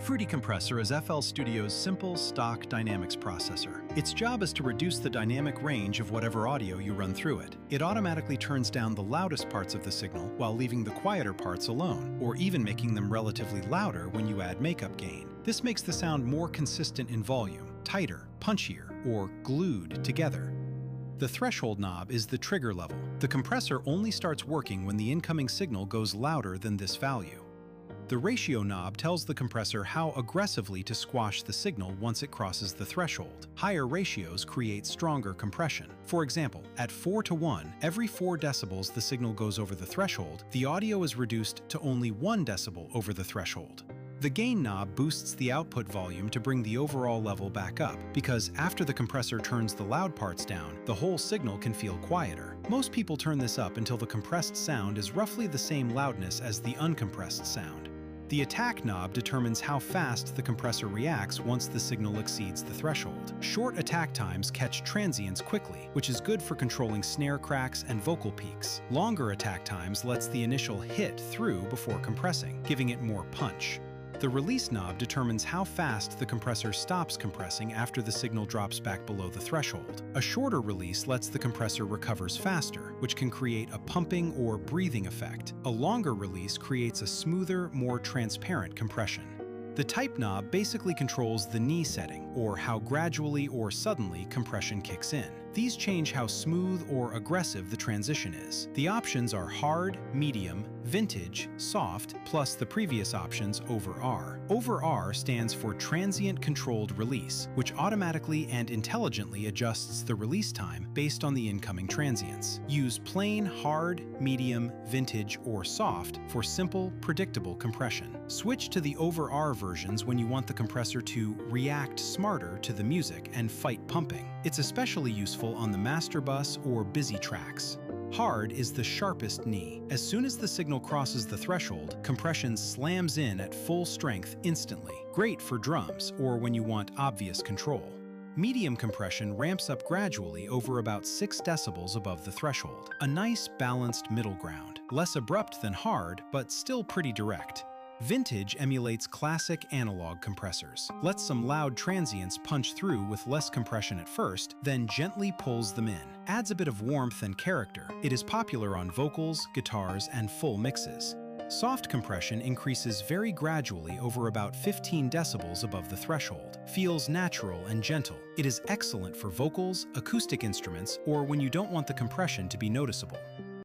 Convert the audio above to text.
Fruity Compressor is FL Studio's simple, stock dynamics processor. Its job is to reduce the dynamic range of whatever audio you run through it. It automatically turns down the loudest parts of the signal while leaving the quieter parts alone, or even making them relatively louder when you add makeup gain. This makes the sound more consistent in volume, tighter, punchier, or glued together. The threshold knob is the trigger level. The compressor only starts working when the incoming signal goes louder than this value. The ratio knob tells the compressor how aggressively to squash the signal once it crosses the threshold. Higher ratios create stronger compression. For example, at 4:1, every 4 decibels the signal goes over the threshold, the audio is reduced to only 1 decibel over the threshold. The gain knob boosts the output volume to bring the overall level back up, because after the compressor turns the loud parts down, the whole signal can feel quieter. Most people turn this up until the compressed sound is roughly the same loudness as the uncompressed sound. The attack knob determines how fast the compressor reacts once the signal exceeds the threshold. Short attack times catch transients quickly, which is good for controlling snare cracks and vocal peaks. Longer attack times lets the initial hit through before compressing, giving it more punch. The release knob determines how fast the compressor stops compressing after the signal drops back below the threshold. A shorter release lets the compressor recovers faster, which can create a pumping or breathing effect. A longer release creates a smoother, more transparent compression. The type knob basically controls the knee setting, or how gradually or suddenly compression kicks in. These change how smooth or aggressive the transition is. The options are hard, medium, vintage, soft, plus the previous options over R. Over R stands for transient controlled release, which automatically and intelligently adjusts the release time based on the incoming transients. Use plain hard, medium, vintage, or soft for simple, predictable compression. Switch to the over R versions when you want the compressor to react smarter to the music and fight pumping. It's especially useful on the master bus or busy tracks. Hard is the sharpest knee. As soon as the signal crosses the threshold, compression slams in at full strength instantly. Great for drums or when you want obvious control. Medium compression ramps up gradually over about 6 decibels above the threshold. A nice balanced middle ground. Less abrupt than hard, but still pretty direct. Vintage emulates classic analog compressors, lets some loud transients punch through with less compression at first, then gently pulls them in. Adds a bit of warmth and character. It is popular on vocals, guitars, and full mixes. Soft compression increases very gradually over about 15 decibels above the threshold. Feels natural and gentle. It is excellent for vocals, acoustic instruments, or when you don't want the compression to be noticeable.